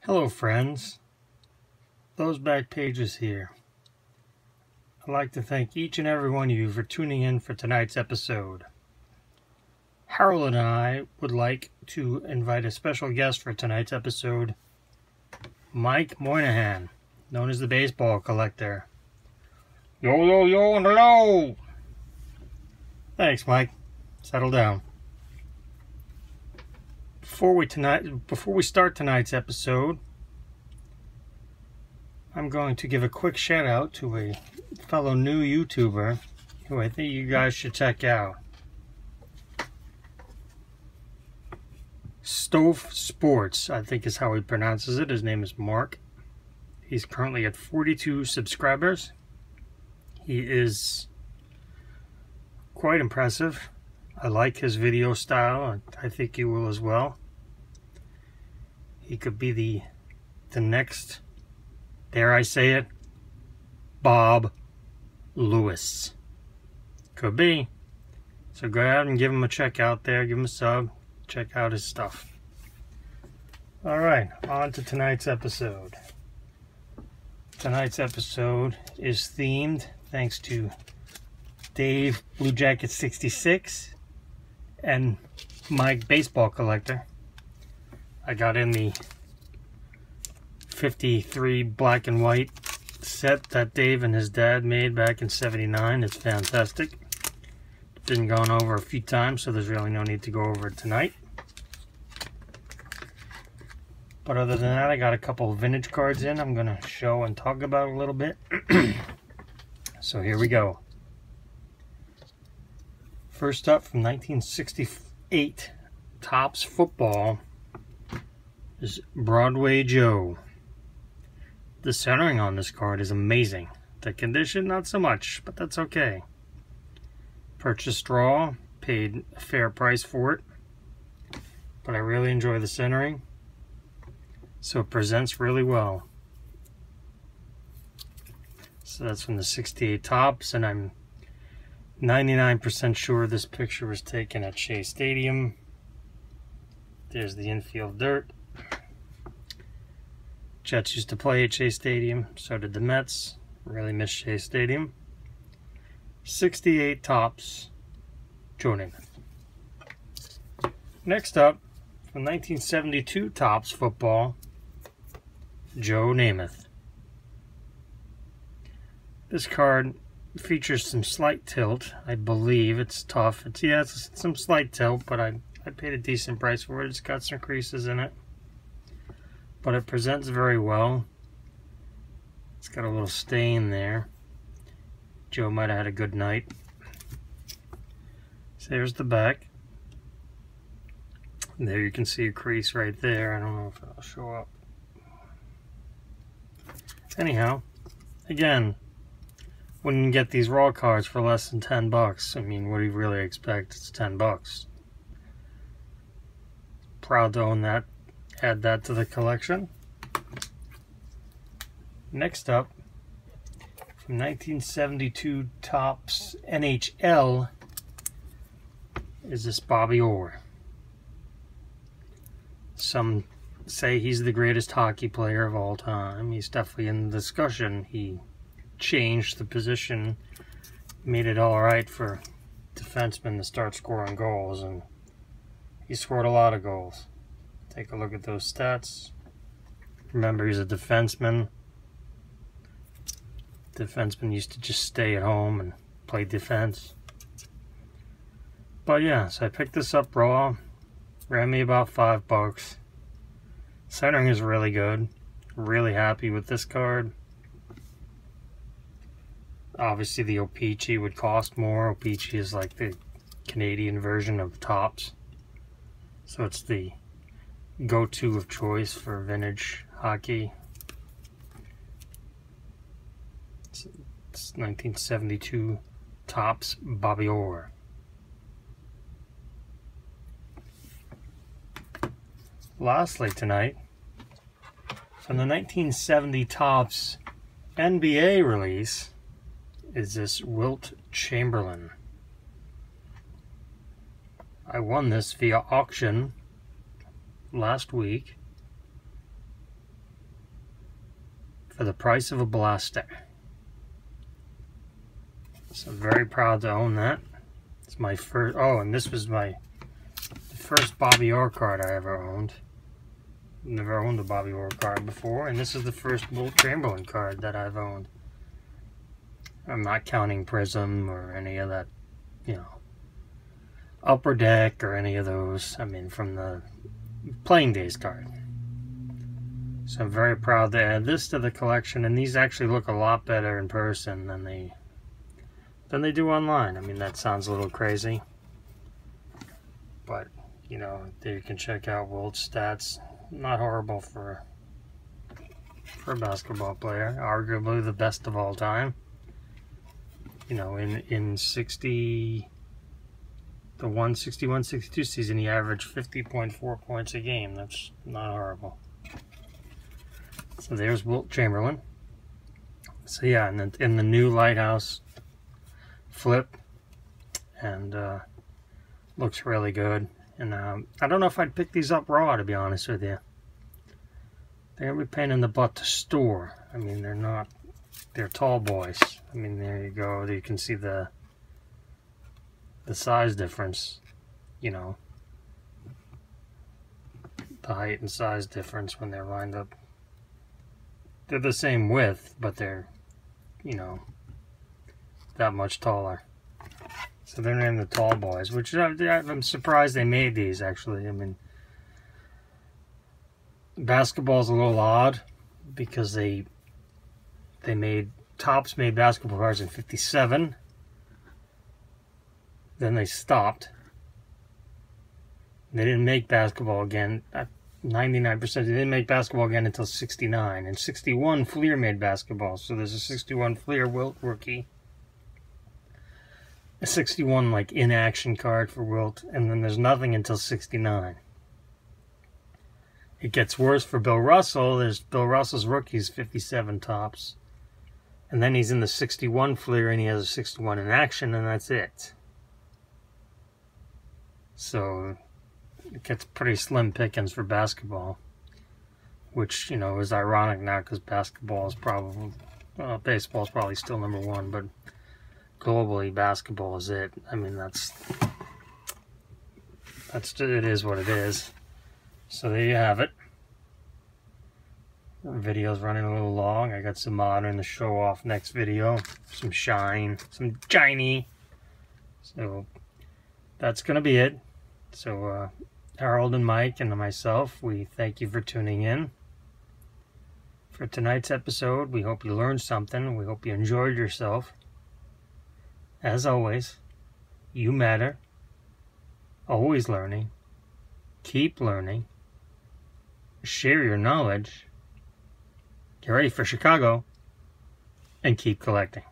Hello friends, Those Back Pages here. I'd like to thank each and every one of you for tuning in for tonight's episode. Harold and I would like to invite a special guest for tonight's episode, Mike Moynihan, known as the Baseball Collector. Yo, yo, yo, and hello! Thanks, Mike. Settle down. Before we start tonight's episode, I'm going to give a quick shout out to a fellow new YouTuber who I think you guys should check out. Stove Sports, I think is how he pronounces it. His name is Mark. He's currently at 42 subscribers. He is quite impressive. I like his video style. I think you will as well. He could be the next, dare I say it, Bob Lewis. Could be. So go ahead and give him a check out there. Give him a sub. Check out his stuff. Alright, on to tonight's episode. Tonight's episode is themed thanks to Dave Blue Jacket 66 and Mike Baseball Collector. I got in the 53 black and white set that Dave and his dad made back in '79. It's fantastic. Been gone over a few times, so there's really no need to go over it tonight. But other than that, I got a couple of vintage cards in I'm going to show and talk about a little bit. So here we go. First up, from 1968, Topps Football, is Broadway Joe. The centering on this card is amazing. The condition, not so much, but that's okay. Purchased raw, paid a fair price for it, but I really enjoy the centering, so it presents really well. So that's from the 68 Topps, and I'm 99% sure this picture was taken at Shea Stadium. There's the infield dirt. Jets used to play at Shea Stadium, so did the Mets. Really miss Shea Stadium. 68 Topps, Joe Namath. Next up, from 1972 Topps Football, Joe Namath. This card features some slight tilt. I believe it's tough. It's some slight tilt, but I paid a decent price for it. It's got some creases in it, but it presents very well. It's got a little stain there. Joe might have had a good night. So there's the back. There you can see a crease right there. I don't know if it'll show up. Anyhow, again, when you get these raw cards for less than 10 bucks, I mean, what do you really expect? It's 10 bucks. Proud to own that. Add that to the collection. Next up, from 1972 Topps NHL, is this Bobby Orr. Some say he's the greatest hockey player of all time. He's definitely in the discussion. He changed the position, made it all right for defensemen to start scoring goals, and he scored a lot of goals. Take a look at those stats. Remember, he's a defenseman. Defensemen used to just stay at home and play defense. But yeah, so I picked this up raw. Ran me about $5. Centering is really good. Really happy with this card. Obviously the O-Pee-Chee would cost more. O-Pee-Chee is like the Canadian version of Topps. So it's the go-to of choice for vintage hockey. It's 1972 Topps Bobby Orr. Lastly tonight, from the 1970 Topps NBA release, is this Wilt Chamberlain. I won this via auction last week. for the price of a blaster. So I'm very proud to own that. It's my first, oh, and this was my first Bobby Orr card I ever owned. Never owned a Bobby Orr card before, and this is the first Wilt Chamberlain card that I've owned. I'm not counting Prism or any of that, you know, Upper Deck or any of those. I mean, from the Playing Days card. So I'm very proud to add this to the collection, and these actually look a lot better in person than they do online. I mean, that sounds a little crazy, but you know, there you can check out Wilt's stats. Not horrible for a basketball player. Arguably the best of all time. You know, in 61-62 season, he averaged 50.4 points a game. That's not horrible. So there's Wilt Chamberlain. So yeah, and in the new Lighthouse flip, and looks really good. And I don't know if I'd pick these up raw, to be honest with you. They're gonna be pain in the butt to store. I mean, they're tall boys. I mean, there you go. You can see the size difference, you know, the height and size difference when they're lined up. They're the same width, but they're, you know, that much taller. So they're named the Tall Boys, which I'm surprised they made these, actually. I mean, basketball's a little odd because Topps made basketball cards in '57. Then they stopped. They didn't make basketball again. 99%. They didn't make basketball again until '69. In '61, Fleer made basketball. So there's a '61 Fleer Wilt rookie. A '61 like in-action card for Wilt. And then there's nothing until '69. It gets worse for Bill Russell. There's Bill Russell's rookies, 57 Topps. And then he's in the '61 Fleer and he has a '61 in action, and that's it. So it gets pretty slim pickings for basketball, which, you know, is ironic now because basketball is probably, baseball is probably still number one, but globally basketball is it. I mean, that's it is what it is. So there you have it. Video's running a little long. I got some modern to show off next video. Some shine, some shiny. So that's gonna be it. So Harold and Mike and myself, we thank you for tuning in for tonight's episode. We hope you learned something. We hope you enjoyed yourself. As always, you matter. Always learning. Keep learning. Share your knowledge. Get ready for Chicago. And keep collecting.